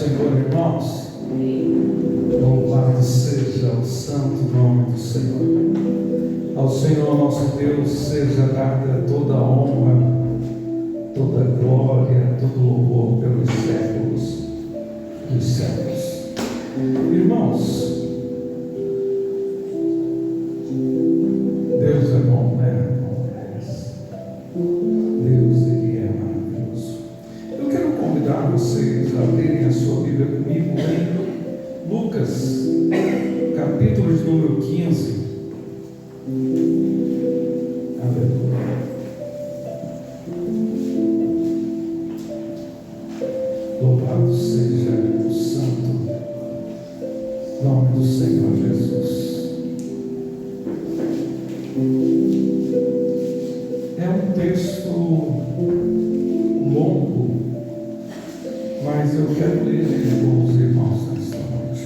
Senhor, irmãos. Louvado seja o santo nome do Senhor. Ao Senhor nosso Deus seja dada toda a honra, toda a glória, todo o louvor pelos séculos dos séculos. Irmãos, Deus é bom, né? Deus, Ele é maravilhoso. Eu quero convidar vocês a lerem a sua Bíblia comigo em Lucas, capítulo de número 15. Aleluia. Louvado seja o santo nome do Senhor Jesus. É um texto longo, mas eu quero ler ele com os irmãos nesta noite.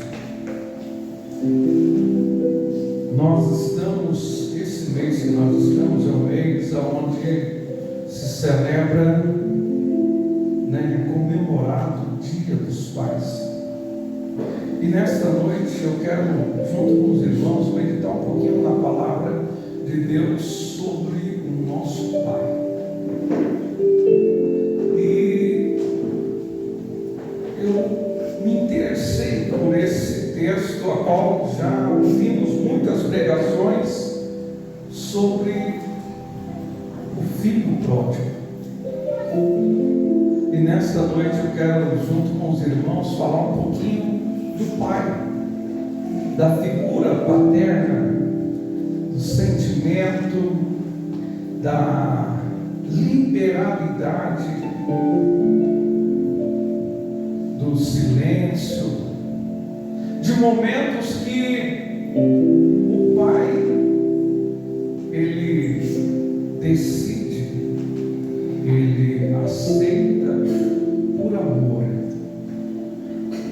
Nós estamos, esse mês que nós estamos, é um mês onde se celebra, comemorado o Dia dos Pais. E nesta noite eu quero, junto com os irmãos, meditar um pouquinho na palavra de Deus sobre o nosso Pai. E eu me interessei por esse texto, a qual já ouvimos muitas pregações sobre o filho pródigo. E nesta noite eu quero, junto com os irmãos, falar um pouquinho do pai, da figura paterna, do sentimento, da liberalidade, do silêncio, de momentos que o pai, ele decide, ele aceita por amor.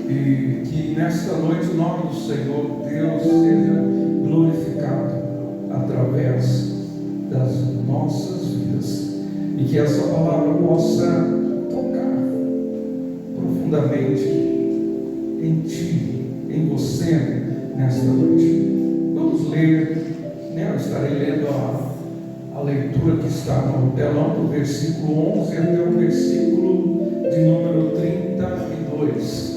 E que nesta noite o nome do Senhor Deus seja glorificado através das nossas vidas, e que essa palavra possa tocar profundamente em ti, em você nesta noite. Vamos ler, eu estarei lendo a leitura que está no telão, do versículo 11 até o versículo de número 32.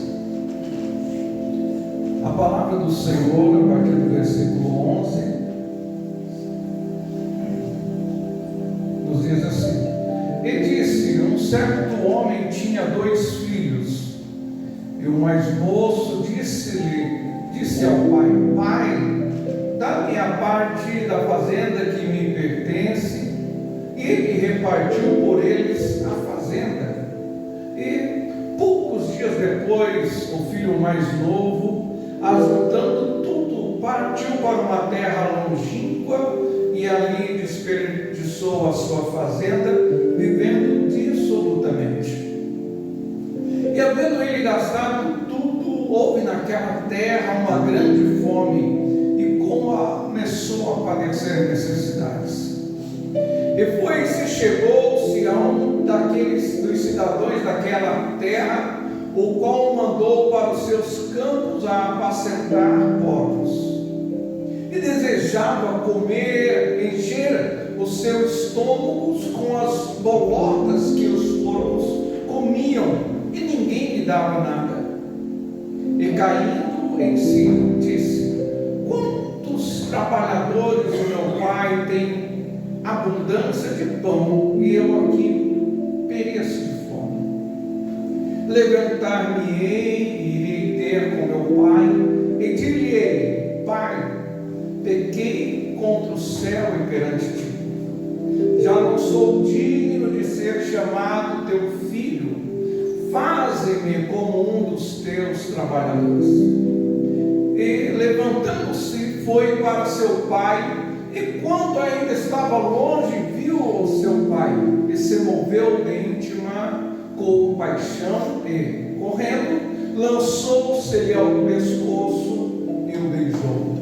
A palavra do Senhor, a partir do versículo 11, nos diz assim: E disse: um certo homem tinha 2 filhos, e o mais moço disse ao pai: Pai, dá-me a parte da fazenda que me pertence. E ele repartiu por eles a fazenda. E poucos dias depois, o filho mais novo, ajuntando tudo, partiu para uma terra longínqua e ali desperdiçou a sua fazenda, vivendo dissolutamente. E havendo ele gastado tudo, houve naquela terra uma grande fome, e começou a padecer necessidades. E foi-se, chegou-se a um dos cidadãos daquela terra, o qual mandou para os seus campos a apacentar porcos. E desejava comer, encher o seu estômago com as bolotas que os porcos comiam, e ninguém lhe dava nada. E caindo em si, disse: Quantos trabalhadores o meu pai tem abundância de pão, e eu aqui pereço de fome. Levantar-me-ei e irei ter com meu pai, e dir-lhe-ei: Pai, pequei contra o céu e perante ti. Já não sou digno de ser chamado teu filho. Faze-me como um dos teus trabalhadores. E levantando-se, foi para seu pai, e quando ainda estava longe, viu o seu pai, e se moveu de íntima compaixão, e, correndo, lançou-se-lhe ao pescoço e o beijou.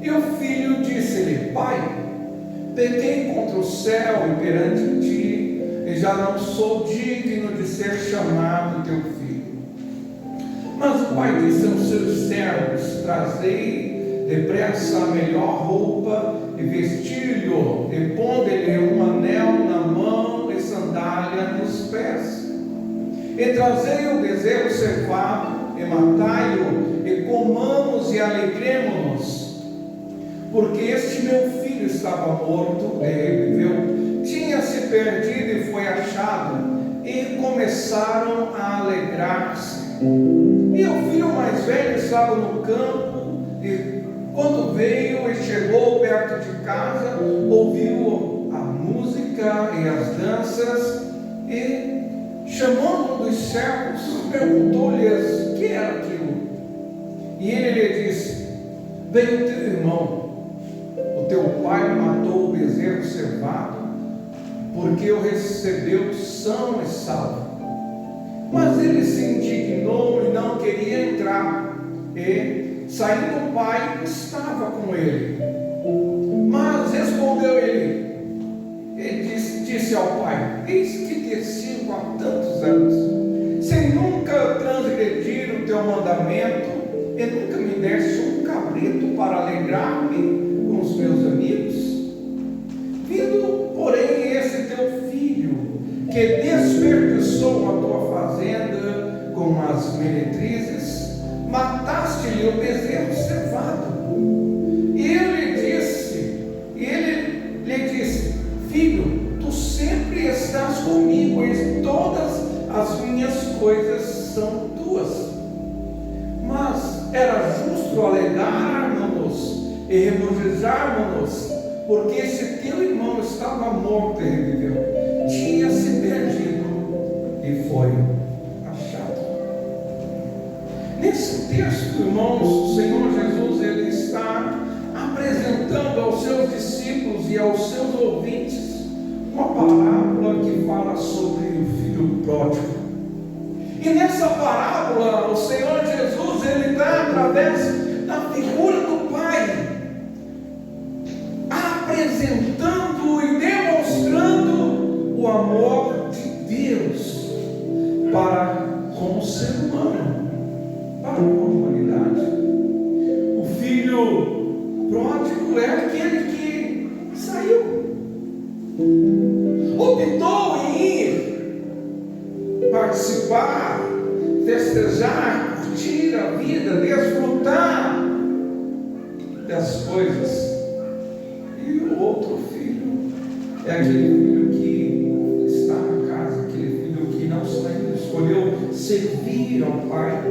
E o filho disse-lhe: Pai, pequei contra o céu e perante ti, e já não sou digno de ser chamado teu filho. o pai disse aos seus servos: trazei depressa a melhor roupa e vestir-lhe, e pondo-lhe um anel na mão e sandália nos pés. E trazei o bezerro cevado, e matai-o, e comamos e alegremo-nos, porque este meu filho estava morto e reviveu, tinha se perdido e foi achado. E começaram a alegrar-se. E o filho mais velho estava no campo, e quando veio e chegou perto de casa, ouviu a música e as danças, e chamando um dos servos, perguntou-lhes o que era aquilo. E ele lhe disse: veio teu irmão, o teu pai matou o bezerro cevado, porque o recebeu são e salvo. Mas ele se indignou e não queria entrar. E, saindo o pai, estava com ele. Mas respondeu ele, e disse ao pai: eis que te sirvo há tantos anos, sem nunca transgredir o teu mandamento, e nunca me deste um cabrito para alegrar-me com os meus amigos. Vindo, porém, esse teu filho, que desperdiçou a tua fazenda com as meretrizes, mataste-lhe o bezerro cevado. E ele lhe disse: filho, tu sempre estás comigo, e todas as minhas coisas são tuas. Mas era justo alegrarmos-nos e regozijarmos-nos, porque esse teu irmão estava morto e reviveu, tinha se perdido e foi achado. Nesse texto, irmãos, o Senhor Jesus, ele está apresentando aos seus discípulos e aos seus ouvintes uma parábola que fala sobre o filho pródigo. E nessa parábola, o Senhor Jesus, ele está através da figura do Pai, apresentando e demonstrando o amor de Deus para com o ser humano, para com a humanidade. O filho pródigo é aquele que saiu, optou em ir participar, festejar, curtir a vida, desfrutar das coisas. E o outro filho é aquele filho que está na casa, aquele filho que não saiu, escolheu servir ao Pai.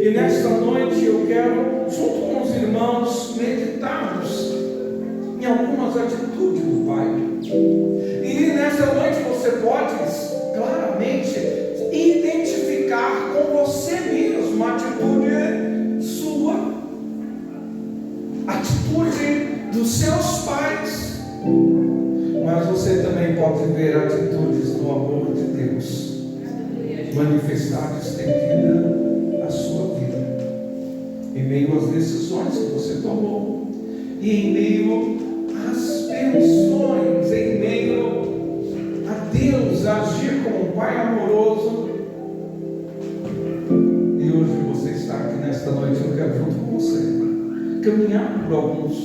E nesta noite eu quero, junto com os irmãos, meditarmos em algumas atitudes do Pai. E nesta noite você pode claramente identificar com você mesmo a atitude sua, a atitude dos seus pais, mas você também pode ver atitudes do amor de Deus manifestar estendida a sua vida, em meio às decisões que você tomou, e em meio às pensões, em meio a Deus agir como um Pai amoroso. E hoje você está aqui nesta noite, eu quero junto com você caminhar por alguns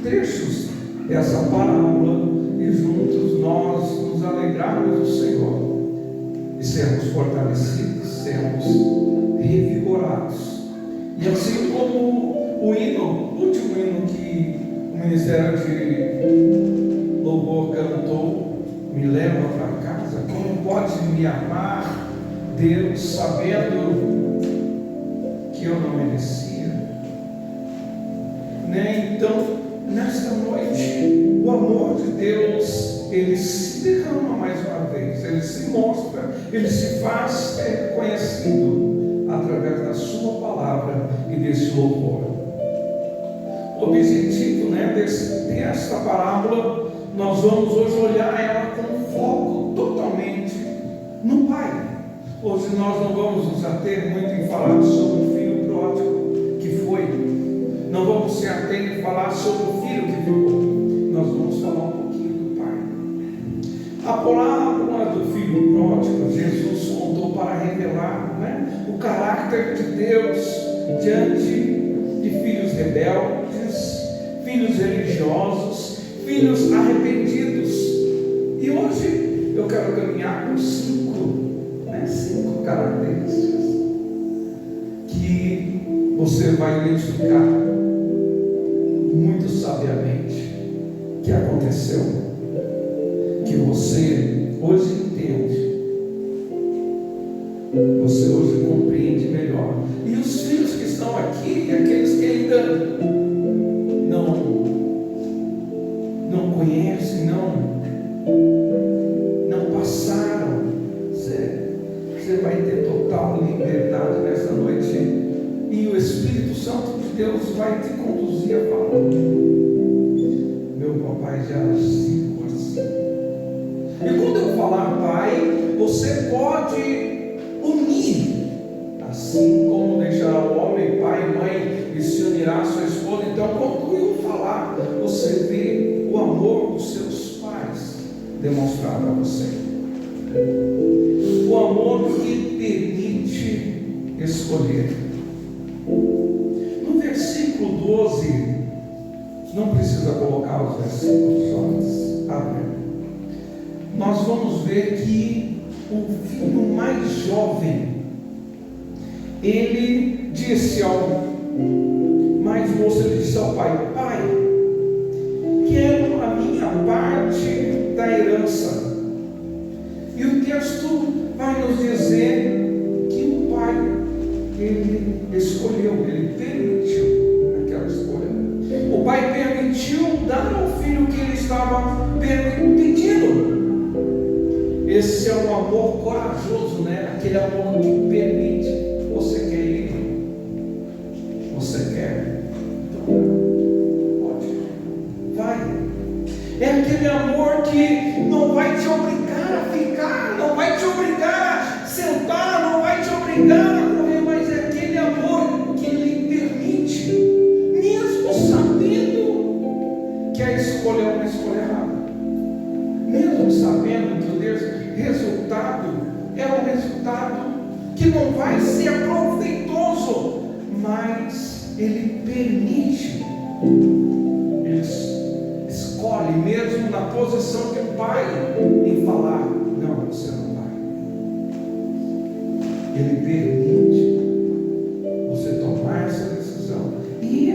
trechos dessa parábola e juntos nós nos alegrarmos do Senhor e sermos fortalecidos, sermos revigorados. E assim como o último hino que o Ministério de Louvor cantou, me leva para casa, como pode me amar Deus sabendo que eu não merecia, né? Então, nesta noite, o amor de Deus, ele se derrama mais uma vez, ele se mostra, ele se faz conhecido através da sua palavra e desse louvor. O objetivo, né, desta parábola, nós vamos hoje olhar ela com foco totalmente no Pai. Hoje nós não vamos nos ater muito em falar sobre o filho pródigo que foi, não vamos se ater em falar sobre o filho que ficou, nós vamos falar um pouquinho do Pai. A parábola do filho pródigo, Jesus contou para revelar, né, o caráter de Deus diante de filhos rebeldes, filhos religiosos, filhos arrependidos. E hoje eu quero caminhar com cinco características que você vai identificar muito sabiamente que aconteceu, que você hoje entende, você hoje compreende melhor. E os filhos que estão aqui, aqueles que ainda não conhecem, não passaram, você vai ter total liberdade nessa noite, e o Espírito Santo de Deus vai te conduzir a falar. Meu papai já agiu assim. E quando eu falar pai, você pode unir, assim como deixará o homem, pai e mãe, e se unirá a sua esposa. Então, quando eu falar, você vê o amor dos seus pais demonstrado a você. O amor que permite escolher. No versículo 12, não precisa colocar os versículos antes, abre. Nós vamos ver que o filho mais jovem, ele disse ao mais moço, ele disse ao pai: pai, quero a minha parte da herança. E o texto vai nos dizer que o pai, ele escolheu, ele permitiu aquela escolha. O pai permitiu dar ao filho o que ele estava pedindo. Esse é um amor corajoso, né? Aquele amor que permite. Você quer ir? Você quer? Então, pode. Vai. É aquele amor que não vai te obrigar a ficar, não vai te obrigar a sentar, não vai te obrigar a correr, mas é aquele amor que ele permite, mesmo sabendo que a escolha é uma escolha errada, mesmo sabendo que o resultado é um resultado que não vai ser proveitoso, mas ele permite, ele escolhe, mesmo na posição de pai, em falar: não, você não vai. Ele permite você tomar essa decisão. E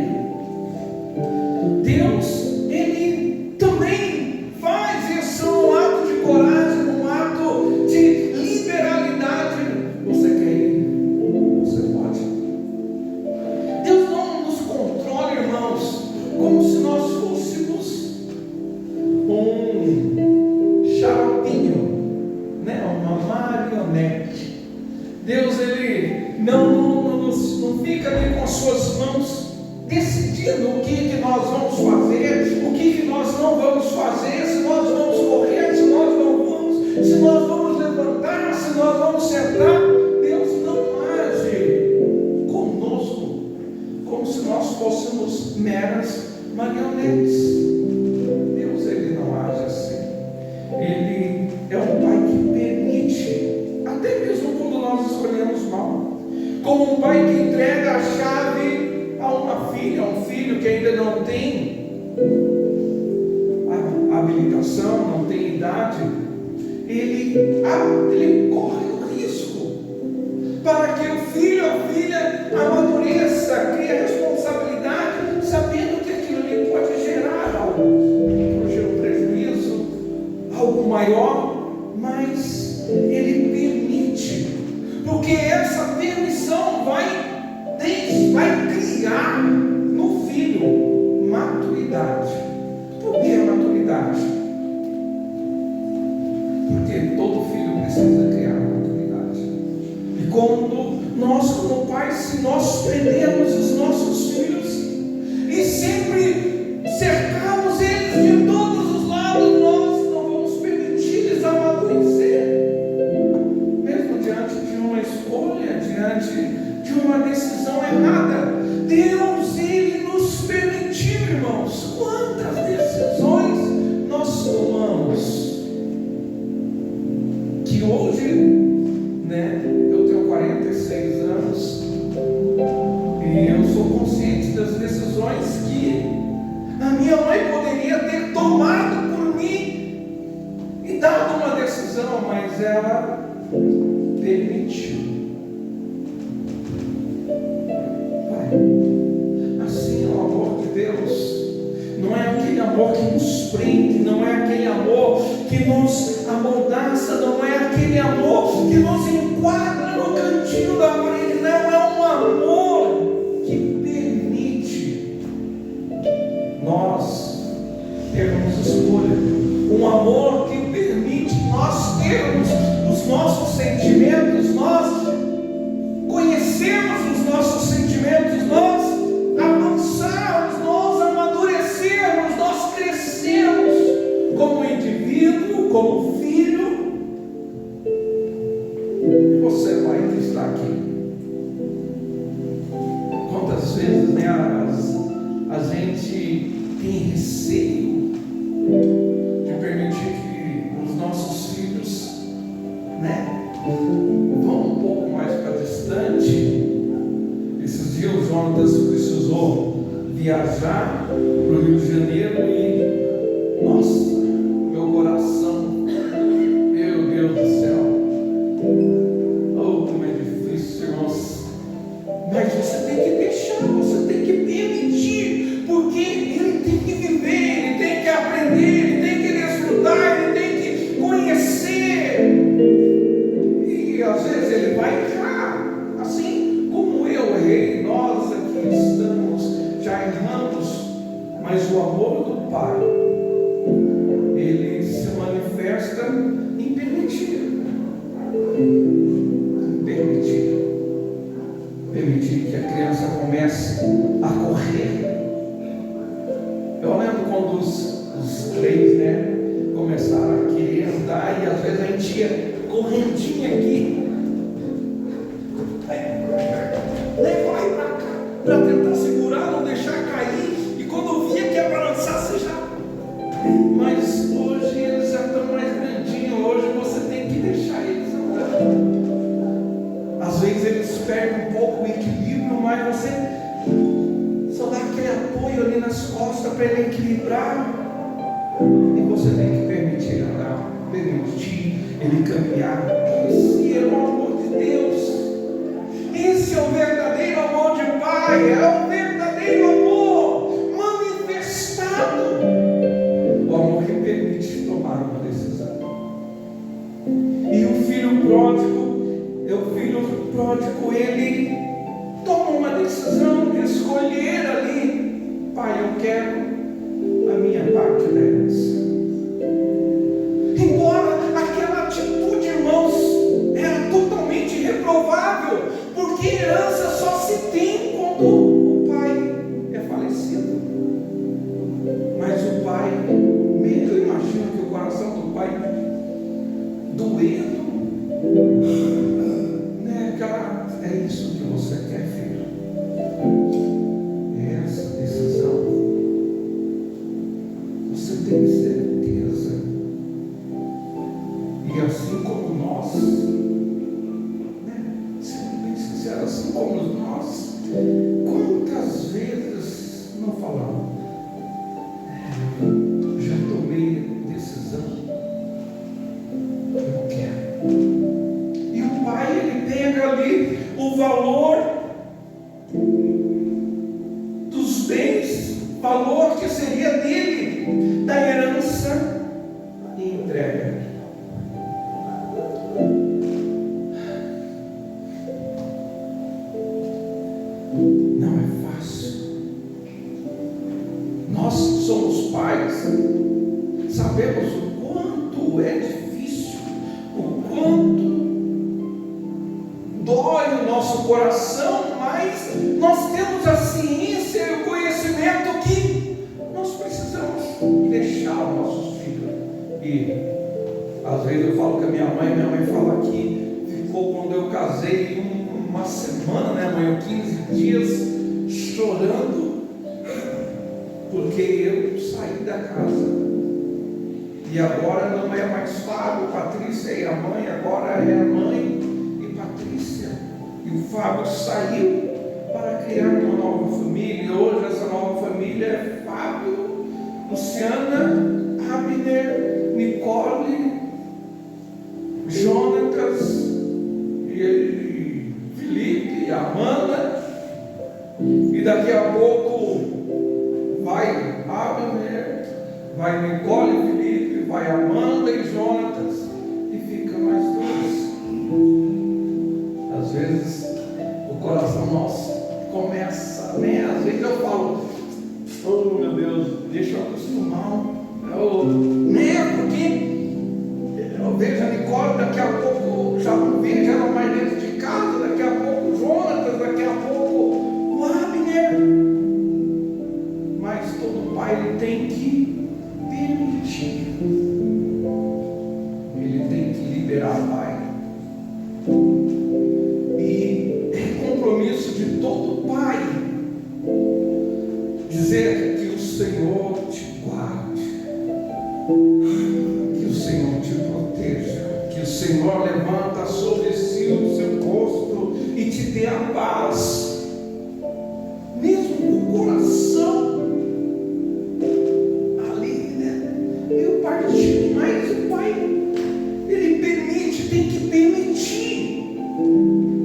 Deus, ele também faz isso, um ato de coragem, um ato de liberalidade. Você quer ir? Você pode. Deus não nos controla, irmãos, como se nós fôssemos um xaropinho, né? Uma marionete. Deus, ele não fica ali com as suas mãos decidindo o que nós vamos fazer, o que nós não vamos fazer, se nós vamos correr, se nós não vamos, se nós vamos levantar, se nós vamos sentar. Deus não age conosco como se nós fôssemos meras marionetes. Deus, ele não age assim. Ele é um pai que permite, até mesmo quando nós escolhemos mal. Como um pai que entrega a chave a uma filha, a um filho que ainda não tem a habilitação, não tem idade, ele corre o risco para que o filho ou a filha amadureça, crie a responsabilidade, sabendo que aquilo ali pode gerar um prejuízo, algo maior, mas ele permite, porque essa permissão vai criar no filho maturidade. Por que maturidade? Porque todo filho precisa criar maturidade. E quando nós, como pais, se nós prendemos os nossos filhos e sempre cercamos eles de todos os lados, nós não vamos permitir eles amadurecer, mesmo diante de uma escolha, diante de uma decisão errada. Deus, ele nos permitiu, irmãos. Quantas decisões nós tomamos que hoje, né, eu tenho 46 anos, aquele amor que nos amordaça, não é aquele amor que nos enquadra no cantinho da parede, não, é um amor que permite nós termos escolha, um amor que permite nós termos os nossos sentimentos, nós conhecermos os nossos sentimentos, nós avançarmos, nós amadurecermos, nós crescermos como indivíduo, como filho. E você vai estar aqui. Quantas vezes, né, a gente tem receio de permitir que os nossos filhos, né, vão um pouco mais para distante. Esses dias o Jonas precisou viajar para o Rio de Janeiro e, nossa, meu coração, meu Deus do céu, oh, como é difícil, irmãos. Mas você tem que deixar, você tem que permitir, porque ele tem que viver, ele tem que aprender, ele tem que desfrutar, ele tem que conhecer. E às vezes ele vai errar, assim como eu errei, nós aqui estamos, já erramos, mas o amor do Pai, ele se manifesta em permitir que a criança comece a correr. Eu lembro quando os três, né, começaram a querer andar e às vezes a gente ia correndinha aqui, vai para cá, para tentar segurar, não deixar cair, e quando via que ia balançar, você já. Mas hoje eles já estão mais grandinhos, hoje você tem que deixar eles andar. Às vezes eles perdem um pouco o equilíbrio, mas você só dá aquele apoio ali nas costas para ele equilibrar, e você tem que permitir andar, permitir ele caminhar. Esse é o amor de Deus. Esse é o verdadeiro amor de Pai, é o verdadeiro amor manifestado, o amor que permite tomar uma decisão. E o filho pródigo, ele toma uma decisão de escolher ali: Pai, eu quero a minha parte da herança. Embora aquela atitude, irmãos, era totalmente reprovável, porque herança só se tem quando o pai é falecido. Mas o pai, eu imagino que o coração do pai doendo, né? Aquela, é isso que você quer, filho? É essa decisão. Você tem certeza. E assim como nós, né? Sendo bem sincero, assim como nós, quantas vezes não falamos? Já tomei decisão, eu quero. E o pai, ele pega ali o valor dos bens, valor que seria dele, da herança, e entrega. Não é fácil. Nós somos pais, sabemos o quanto é difícil, o quanto dói o nosso coração, mas nós temos a ciência e o conhecimento que nós precisamos deixar os nossos filhos. E às vezes eu falo com a minha mãe fala que ficou, quando eu casei, uma semana, né, mãe, 15 dias chorando, porque eu saí da casa. E agora não é mais Fábio, Patrícia e a mãe, agora é a mãe e Patrícia. E o Fábio saiu para criar uma nova família. E hoje essa nova família é Fábio, Luciana, Abner, Nicole, Jonatas e Felipe, Amanda. E daqui a pouco vai Abner, vai Nicole, Felipe, vai Amanda e Jonatas e fica mais dois. Às vezes o coração nosso começa, né? Às vezes eu falo, oh meu Deus, deixa eu acostumar, né? Porque eu vejo a Nicole, daqui a pouco já não vejo ela mais dentro de casa, daqui a pouco o Jonatas, daqui a pouco o Abner. Mas todo pai ele tem que permitir, ele tem que liberar o pai. E é compromisso de todo pai dizer que o Senhor te guarde, que o Senhor te proteja, que o Senhor levanta sobre si o seu rosto e te dê a paz, mesmo com o coração ali, né? Meio partido, mas o pai, ele permite, tem que permitir.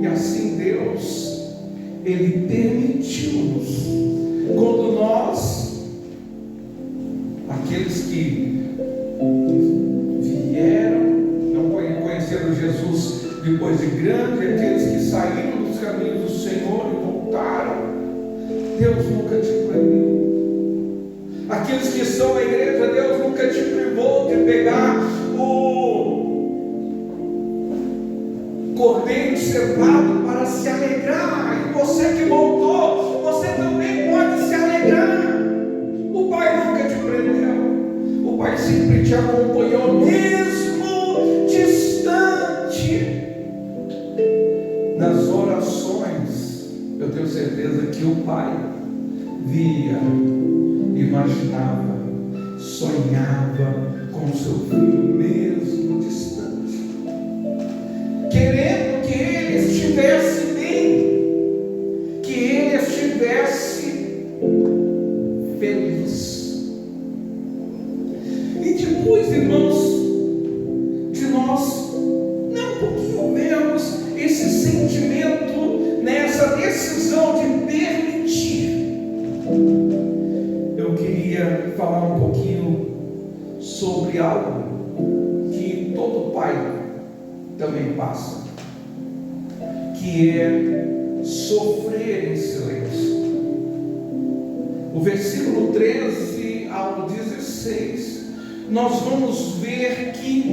E assim Deus, ele permitiu-nos. Quando nós, aqueles que vieram, não conheceram Jesus depois de grande, aqueles que saíram dos caminhos do Senhor e voltaram, Deus nunca te proibiu. Aqueles que estão na igreja, Deus nunca te privou de pegar o cordeiro cevado para se alegrar. E você que voltou, você também pode se alegrar. O Pai nunca te prendeu, o Pai sempre te acompanhou, mesmo distante. Nas orações, eu tenho certeza que o Pai via, imaginava, sonhava com o seu filho, mesmo distante, querendo que ele estivesse bem, que ele estivesse feliz. E depois, irmãos, de nós não pouquinho vemos esse sentimento, nessa decisão de permitir, eu queria falar um pouquinho sobre algo que todo pai também passa, que é sofrer em silêncio. O versículo 13 ao 16, nós vamos ver que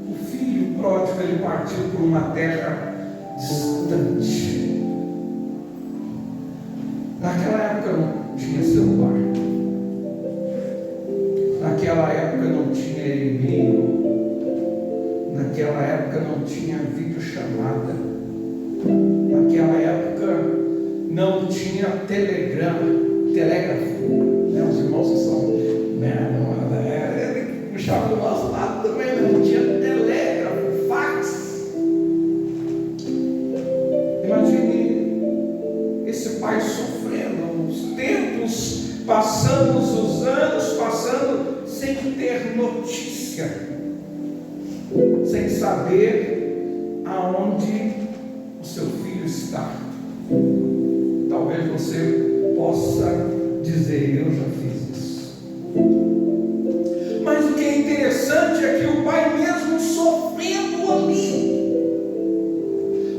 o filho pródigo ele partiu por uma terra distante. Naquela época não tinha celular, naquela época não tinha e-mail, naquela época não tinha videochamada, naquela época não tinha telégrafo, né? Os irmãos que são, né? Ele puxava do nosso lado também, não tinha telégrafo, fax. Imagine esse pai sofrendo, os tempos passando, os anos passando, sem ter notícia, sem saber aonde o seu filho está. Talvez você possa dizer, eu já fiz isso. Mas o que é interessante é que o pai, mesmo sofrendo ali,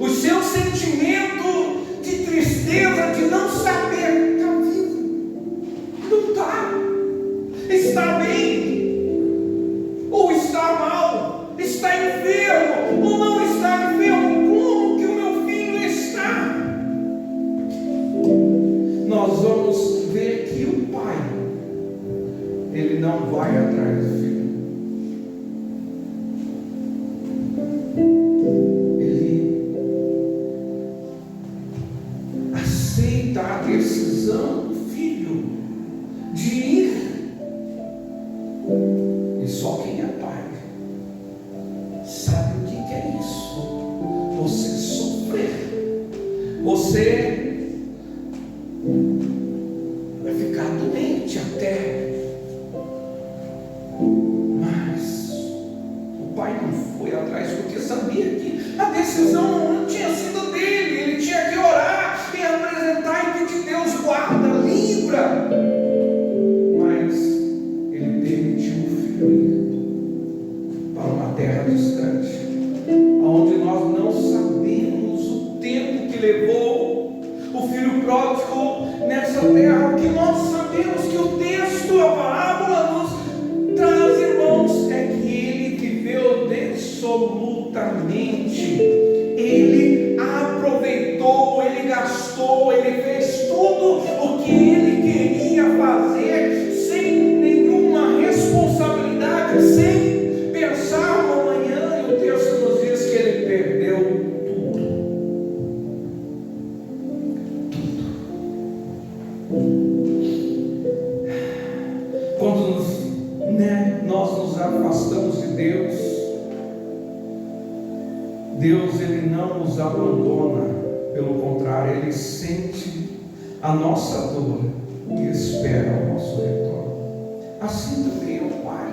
o seu sentimento de tristeza, de não saber, está vivo, não está bem, ou está mal, está enfermo, ou não está enfermo. Como que o meu filho está? Nós vamos ver que o pai, ele não vai atrás do filho, ele aceita a decisão do filho de ir. E só quem é pai sabe o que é isso. Você sofrer, você vai ficar doente até, mas o pai não foi atrás porque sabia que a decisão não tinha sido dele. Ele tinha que orar e apresentar e pedir: Deus, guarda, livra. Mas ele permitiu o filho levou o filho pródigo nessa terra. O que nós sabemos que o texto, a parábola nos traz, irmãos, é que ele viveu absolutamente, ele aproveitou, ele gastou, ele fez tudo o que ele queria fazer, sem nenhuma responsabilidade, sem pensar no amanhã. E o texto nos diz que ele perdeu tudo. Quando nós nos afastamos de Deus, Deus ele não nos abandona, pelo contrário, ele sente a nossa dor e espera o nosso retorno. Assim também é o Pai,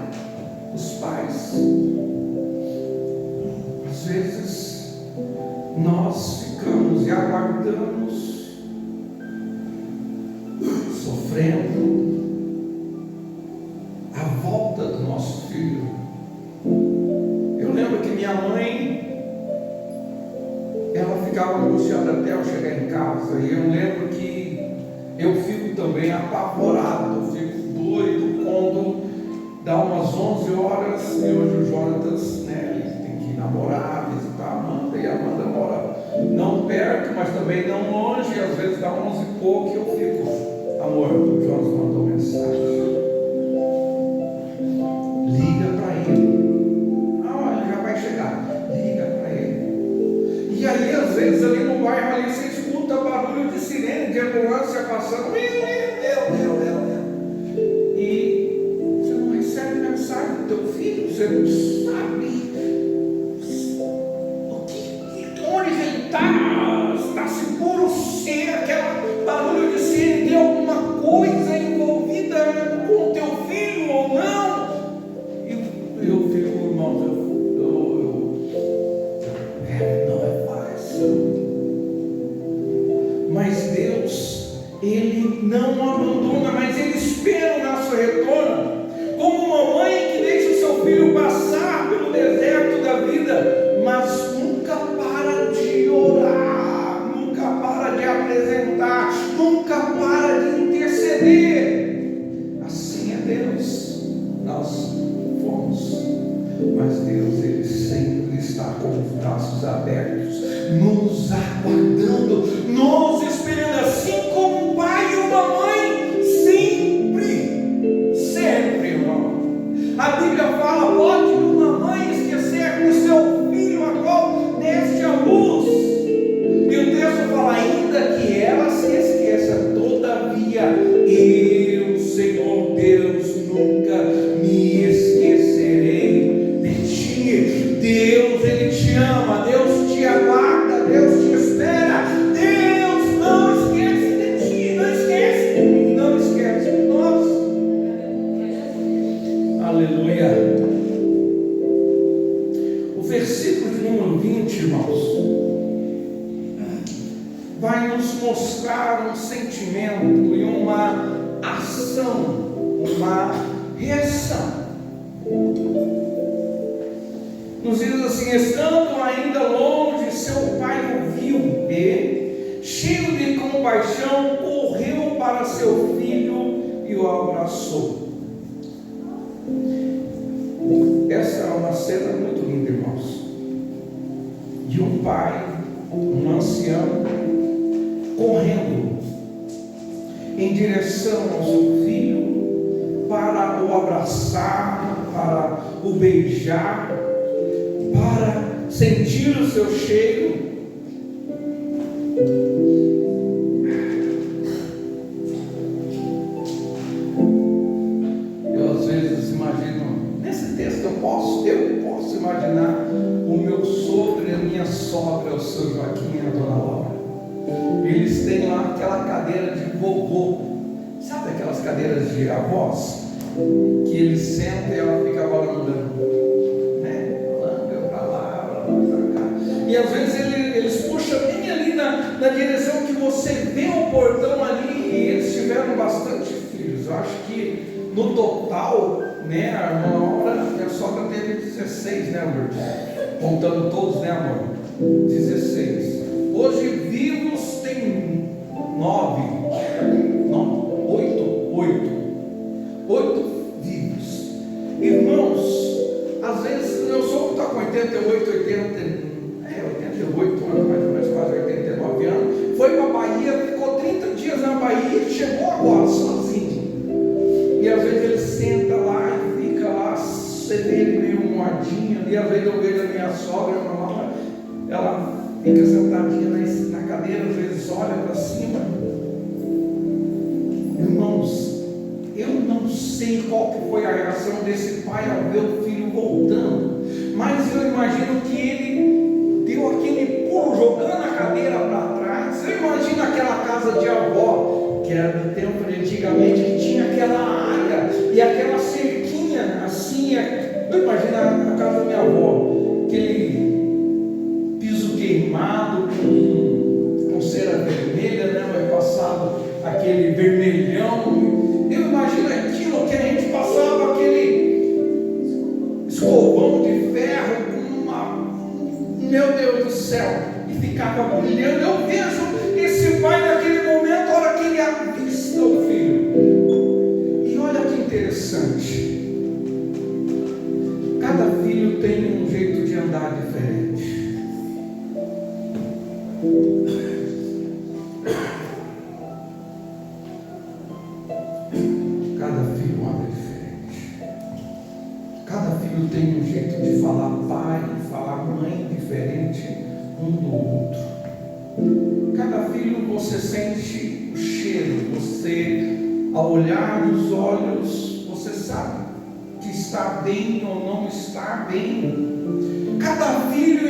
os pais. Às vezes nós ficamos e aguardamos, sofrendo a volta do nosso filho. Eu lembro que minha mãe, ela ficava angustiada até eu chegar em casa, e eu lembro que eu fico também apavorado, eu fico doido quando dá umas 11 horas, e hoje o Jonatas, ele tem que namorar, visitar a Amanda, e a Amanda mora não perto, mas também não longe, e às vezes dá 11 e pouco, e eu fico, amor, o Jonas mandou mensagem, liga para ele, ele já vai chegar, liga para ele. E aí, às vezes, ali no bairro, ali você escuta barulho de sirene, de ambulância passando, e você não recebe mensagem do teu filho, você não sabe onde ele está seguro, se aquele barulho de sirene tem alguma coisa envolvida com o teu filho ou não. E eu fico, irmãos, não é fácil, mas Deus, ele não abandona, mas ele espera o nosso retorno, como uma mãe que deixa o seu filho passar pelo deserto da vida, mas nunca para de orar, nunca para de apresentar, nunca para de interceder. Assim é Deus. Nós fomos, mas Deus, ele sempre está com os braços abertos, nos aguardando, nos esperando, assim como um pai e uma mãe, sempre, irmão. A Bíblia fala: pode uma mãe esquecer do seu filho a qual deste a luz, e o texto fala: ainda que ela se esqueça, todavia eu, Senhor Deus, nunca me esquecerei de ti. Deus, ele te ama, Deus te aguarda, Deus te espera, Deus não esquece de ti, não esquece de mim, não esquece de nós. Aleluia. O versículo de número 20, irmãos, vai nos mostrar um sentimento e uma ação, uma reação. Nos diz assim: estando ainda longe, seu pai o viu e, cheio de compaixão, correu para seu filho e o abraçou. Essa é uma cena muito linda, irmãos, de um pai, um ancião, correndo em direção ao seu filho para o abraçar, para o beijar, para sentir o seu cheiro. Eu às vezes imagino, nesse texto eu posso imaginar o meu sogro e a minha sogra, o seu Joaquim e a dona Laura. Eles têm lá aquela cadeira de vovô, sabe aquelas cadeiras de avós, que eles sentam e ela fica balançando, para lá, para cá. E às vezes eles puxam bem ali na direção que você vê o portão ali, e eles tiveram bastante filhos. Eu acho que no total, a irmã Laura, minha sogra teve 16, né, amor? Contando todos, né, amor? 16. Hoje vivo sogra, ela fica sentadinha na cadeira, às vezes olha para cima. Irmãos, eu não sei qual que foi a reação desse pai ao ver o filho voltando, mas eu imagino que ele deu aquele pulo, jogando a cadeira para trás. Eu imagino aquela casa de avó, que era do tempo de antigamente, que tinha aquela área e aquela cerquinha assim. Eu imagino a casa da minha avó, aquele piso queimado com cera vermelha, né? Vai passado aquele vermelhão. Eu imagino aquilo que a gente passava, aquele escovão de ferro com meu Deus do céu, e ficava brilhando. Eu vejo esse pai naquele momento, a hora que ele avista o filho. E olha que interessante, cada filho tem um jeito de andar diferente. Cada filho anda diferente. Cada filho tem um jeito de falar pai, de falar mãe diferente um do outro. Cada filho você sente o cheiro, você, ao olhar nos olhos, você sabe que está bem ou não está bem. Cada filho,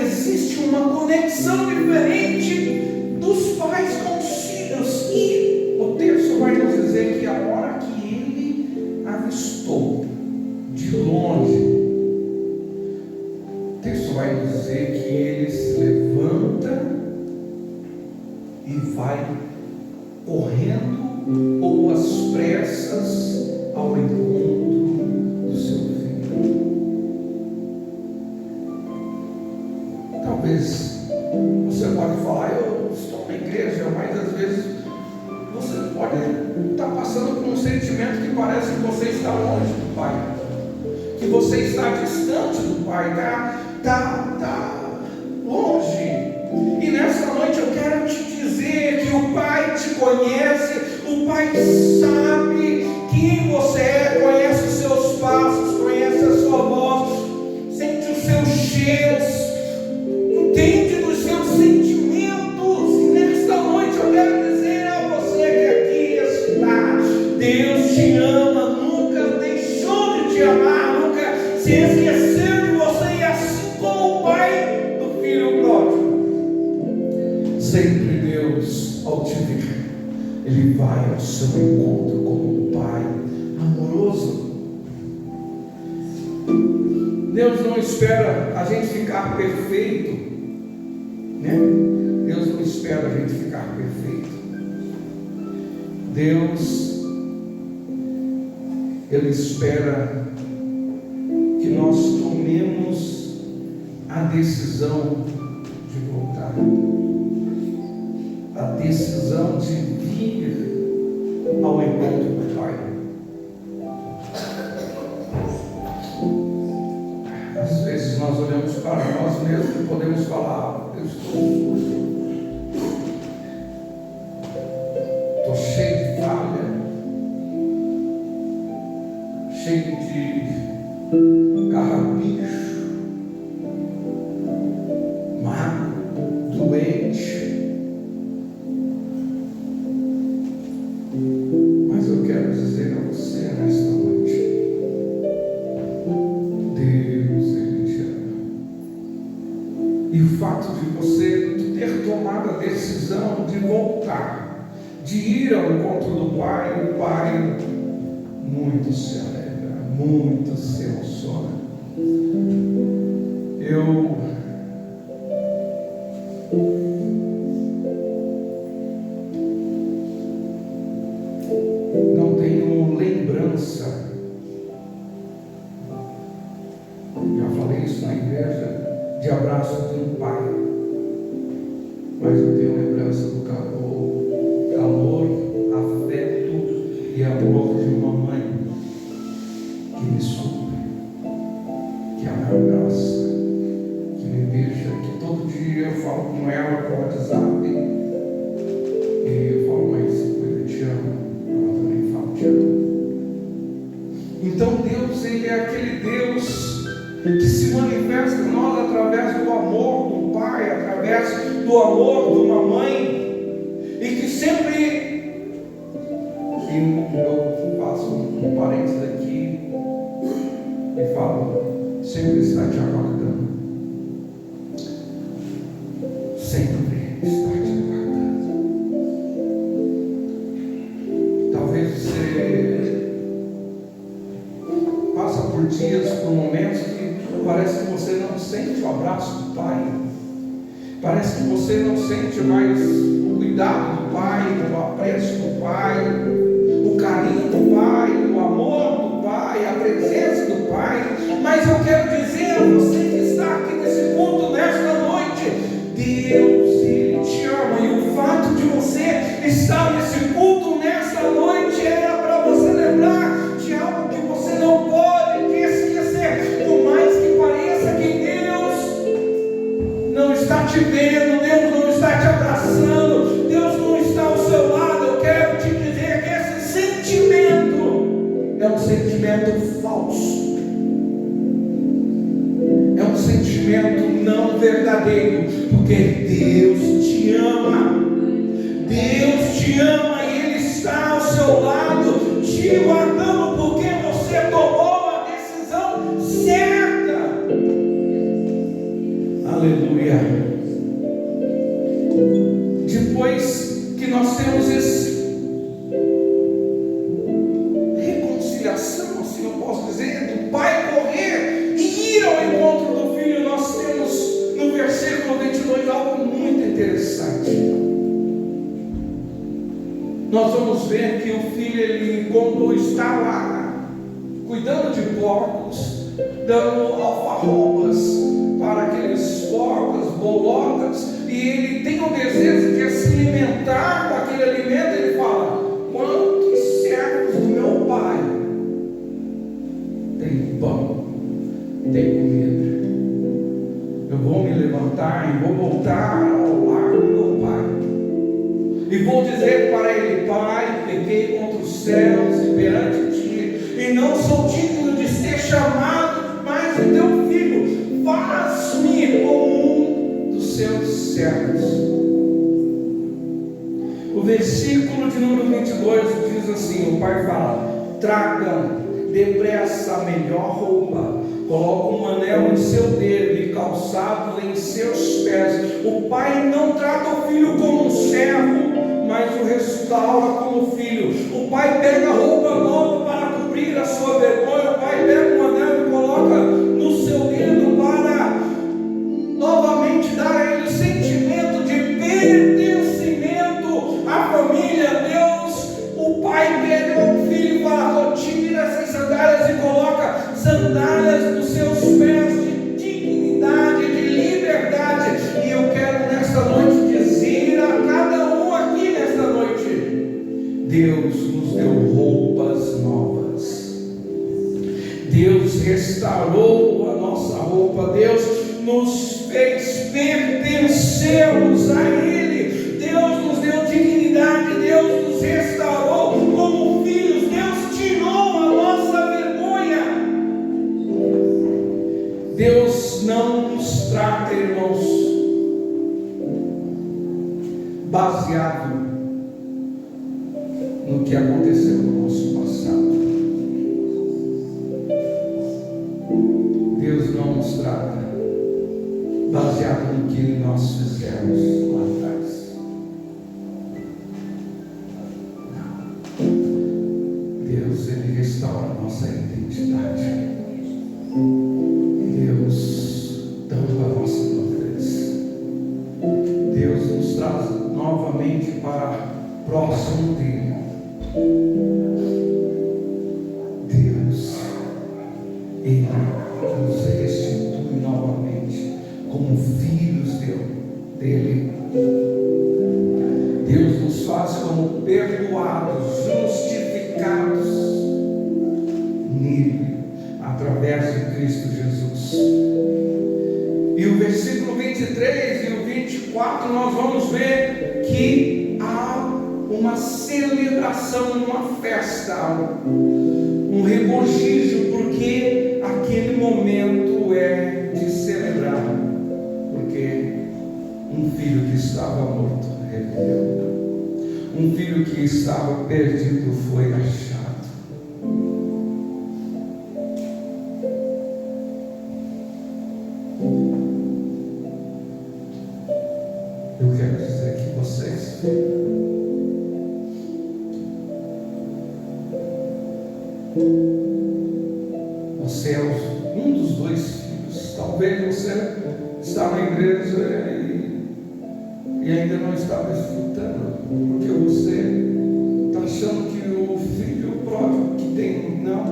existe uma conexão diferente dos pais com os filhos. E o texto vai nos dizer que a hora que ele avistou de longe, o texto vai nos dizer que ele se levanta e vai correndo ou às pressas ao encontro do seu filho. Talvez você pode falar, eu estou na igreja, mas às vezes você pode estar passando por um sentimento que parece que você está longe do Pai, que você está distante do Pai, está longe. E nessa noite eu quero te dizer que o Pai te conhece, o Pai sabe quem você é, conhece os seus passos, conhece a sua voz, sente os seus cheiros, entende dos seus sentimentos. E nesta noite eu quero dizer a você que aqui está, Deus te ama, nunca deixou de te amar, nunca se esqueceu de você, e assim como o pai do filho pródigo, sempre Deus, ao te ver, Ele vai ao seu encontro como um pai amoroso. Deus não espera a gente ficar perfeito, né? Deus não espera a gente ficar perfeito. Deus, Ele espera que nós tomemos a decisão de voltar, a decisão de vir ao encontro do Pai. Às vezes nós olhamos para nós mesmos e podemos falar, eu estou cheio de falha, cheio de carrapicho, magro, doente. Mas eu quero dizer a você nesta noite, Deus, Ele te ama. E o fato de você ter tomado a decisão de voltar, de ir ao encontro do Pai, o Pai muito se alegra, muito se emociona. Eu não tenho lembrança, já falei isso na igreja, de abraço de um pai, mas eu tenho lembrança do calor, afeto e amor de uma mãe que me supre, que me abraça, que me beija, que todo dia eu falo com ela por WhatsApp e eu falo, mãe, se cuida, te amo. Ela também fala, te amo. Então Deus, Ele é aquele Deus que se manifesta em nós através do amor do pai, através do amor de uma mãe, e que sempre, e eu faço um parênteses aqui e falo, sempre está te aguardando, sempre está te aguardando. Talvez você passa por dias, por momentos que parece que você não sente o abraço do pai, parece que você não sente mais o cuidado do pai, o apreço do pai, o carinho do pai, o amor do pai, a presença do pai. Mas eu quero dizer a você que está aqui nesse culto nesta noite, Deus, Ele te ama, e o fato de você estar nesse culto nesta noite era para você lembrar de algo que você não pode esquecer. Por mais que pareça que Deus não está te vendo, Deus não está te abraçando, Deus não está ao seu lado, eu quero te dizer que esse sentimento é um sentimento falso, é um sentimento não verdadeiro, porque Deus te ama, Deus te ama e Ele está ao seu lado, te guardando, porque você tomou a decisão certa. Aleluia. Depois que nós temos essa reconciliação, assim eu posso dizer, do pai correr e ir ao encontro do filho, nós temos no versículo 22 algo muito interessante. Nós vamos ver que o filho, ele, quando está lá cuidando de porcos, dando alfarrobas para aqueles porcos, bolocas, e ele tem o desejo de se alimentar com aquele alimento, ele fala: quantos servos do meu pai tem pão, tem comida, eu vou me levantar e vou voltar ao lar do meu pai, e vou dizer para ele: Pai, pequei contra os céus e perante ti, e não sou digno de ser chamado mais o teu filho, faz-me como um dos seus servos. O versículo de número 22 diz assim, o pai fala: tragam depressa a melhor roupa, colocam um anel em seu dedo e calçados em seus pés. O pai não trata o filho como um servo, mas o restaura como filho. O pai pega roupa nova para cobrir a sua vergonha. O pai pega um anel e coloca no seu dedo para novamente dar a ele o sentimento de pertencimento à família. Deus, o pai pega o filho e fala: tira essas sandálias e coloca sandálias nos seus pés de dignidade, de liberdade. E eu quero nesta noite dizer a cada um aqui nesta noite: Deus nos deu roupas novas, Deus restaurou a nossa roupa, Deus nos fez pertencermos a Ele, Deus nos deu dignidade, Deus nos restaurou como filhos, Deus tirou a nossa vergonha. Deus não nos trata, irmãos, baseado no que aconteceu no nosso passado. Deus não nos trata baseado no que nós fizemos lá atrás. Não. Deus, Ele restaura a nossa identidade. Deus tampa a nossa nudez. Deus nos traz novamente para próximo dele. Deus, Ele nos restitui novamente como filhos dele. Deus nos faz como perdoados, justificados nele, através de Cristo Jesus. E o versículo 23 e o 24 nós vamos ver que há uma celebração, uma festa, um regozijo, porque aquele momento momento é de celebrar, porque um filho que estava morto reviveu. Um filho que estava perdido foi achado. Eu quero dizer que vocês, você é um dos dois filhos. Talvez você está na igreja e ainda não está desfrutando, porque você está achando que o filho pródigo que tem, não.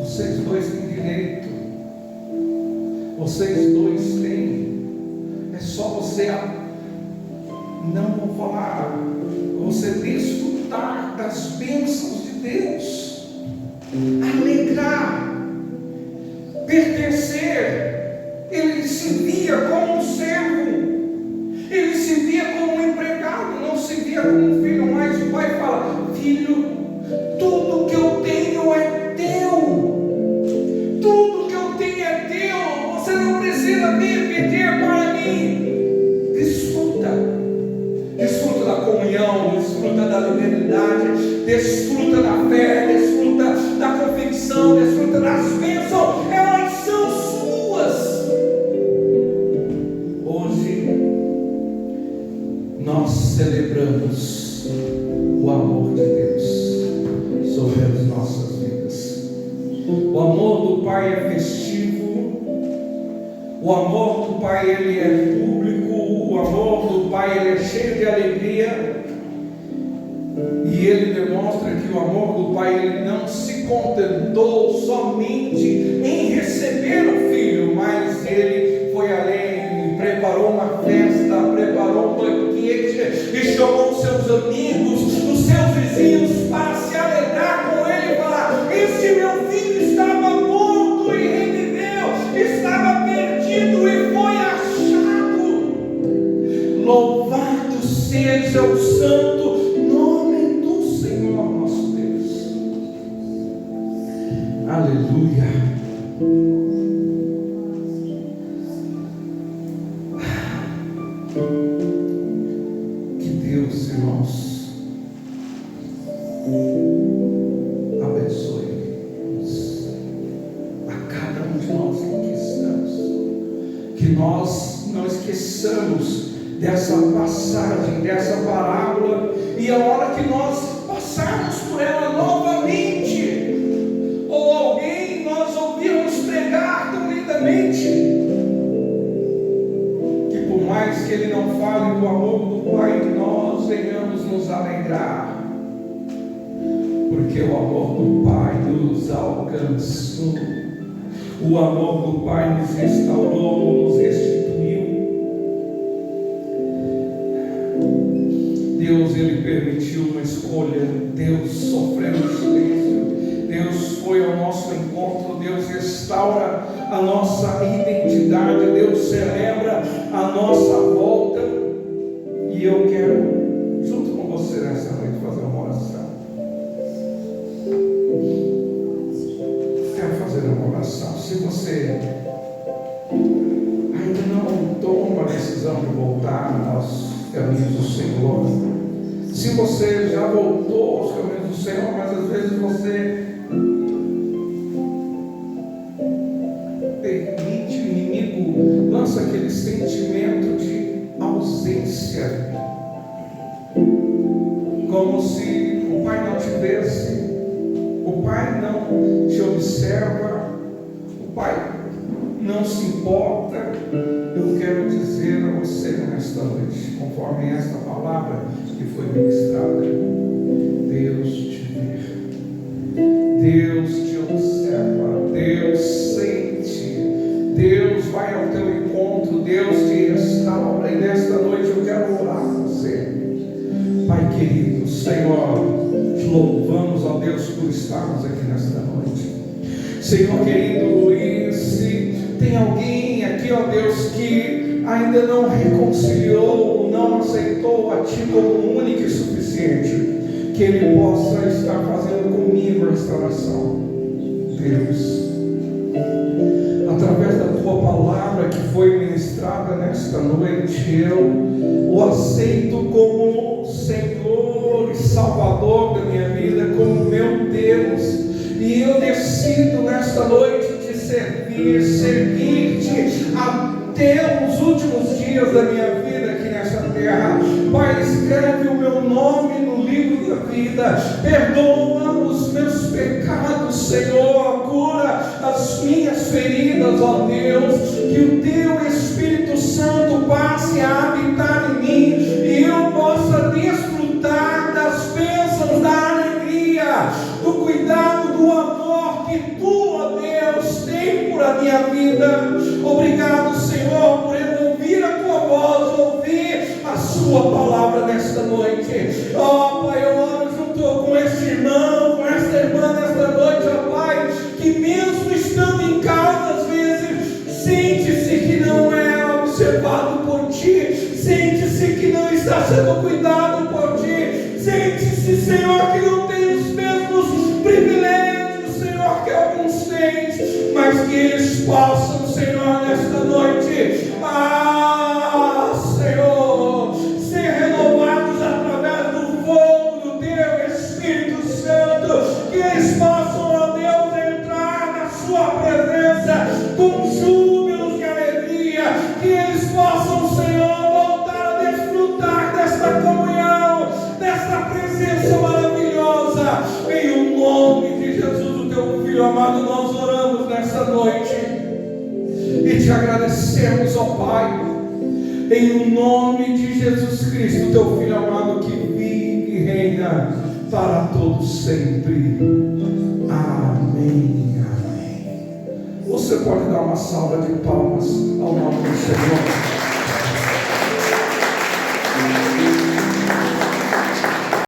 Vocês dois têm direito. Vocês dois têm. É só você, não vou falar, você desfrutar das bênçãos de Deus, alegrar, pertencer. Ele se via como um servo, ele se via como um empregado, não se via como um filho. Mas o pai fala: filho, tudo que eu tenho é teu, tudo que eu tenho é teu, você não precisa me pedir para mim. Desfruta da comunhão, desfruta da liberdade, desfruta da fé, desfruta da convicção, desfruta das bênçãos, elas são suas. Hoje nós celebramos o amor de Deus sobre as nossas vidas. O amor do Pai é festivo, o amor do Pai ele é público, o amor do Pai ele é cheio de alegria. E ele demonstra que o amor do Pai ele não se contentou somente em receber o Filho, mas ele foi além, preparou uma festa, preparou um banquete e chamou os seus amigos, os seus vizinhos para se alegrar com ele e falar: esse meu filho estava morto e reviveu, estava perdido e foi achado. Louvado seja o santo nome do Senhor nosso Deus. Aleluia. Que Deus, irmãos, abençoe-nos, a cada um de nós que aqui estamos, que nós não esqueçamos dessa passagem, dessa parábola, e a hora que nós passarmos por ela novamente, ou alguém nós ouvirmos pregar tão lindamente, que por mais que ele não fale do amor do Pai, nós venhamos nos alegrar, porque o amor do Pai nos alcançou, o amor do Pai nos restaurou, nos restituiu. Deus ele permitiu uma escolha, Deus sofreu em silêncio, Deus foi ao nosso encontro, Deus restaura a nossa identidade, Deus celebra a nossa volta. E eu quero, junto com você nessa noite, fazer uma oração. Quero fazer uma oração. Se você ainda não toma a decisão de voltar aos caminhos do Senhor, se você já voltou aos caminhos do Senhor, mas às vezes você permite o inimigo, lança aquele sentimento de ausência, como se o Pai não te visse, o Pai não te observa, o Pai não se importa. Eu quero dizer a você nesta noite, conforme esta palavra que foi ministrada: Deus te vê, Deus te observa, Deus sente, Deus vai ao teu encontro, Deus te restaura. E nesta noite eu quero orar com você. Pai querido, Senhor, te louvamos, ó Deus, por estarmos aqui nesta noite. Senhor querido, e se tem alguém aqui, ó Deus, que ainda não reconciliou, não aceitou a Ti como único e suficiente, que Ele possa estar fazendo comigo a restauração. Deus, palavra que foi ministrada nesta noite, eu o aceito como Senhor e Salvador da minha vida, como meu Deus, e eu decido nesta noite te servir-te até os últimos dias da minha vida aqui nesta terra. Pai, escreve o meu nome no livro da vida, perdoa os meus pecados, Senhor, cura as minhas feridas, ó Deus, que o Teu Espírito Santo passe a habitar em mim e eu possa desfrutar das bênçãos, da alegria, do cuidado, do amor que Tu, ó Deus, tem por a minha vida. Obrigado, Senhor, por eu ouvir a Tua voz, ouvir a Sua palavra nesta noite. Ó Pai, eu oro junto com este irmão, com esta irmã nesta noite, ó Pai, que mesmo estando em casa, às vezes, sente-se que não é observado por Ti, sente-se que não está sendo cuidado por Ti, sente-se, Senhor, que não tem os mesmos privilégios, Senhor, que alguns têm, mas que eles possam, Senhor, nesta noite, Senhor, ser renovados através do fogo do Teu Espírito Santo, que eles possam, ó Deus, entrar na Sua presença com júbilos de alegria, que eles possam, Senhor, voltar a desfrutar desta comunhão, desta presença maravilhosa. Em o nome de Jesus, o Teu Filho amado, nós oramos nesta noite e te agradecemos, ó Pai, em o nome de Jesus Cristo, Teu Filho amado, que vive e reina para todos sempre. Amém, amém. Você pode dar uma salva de palmas ao nome do Senhor.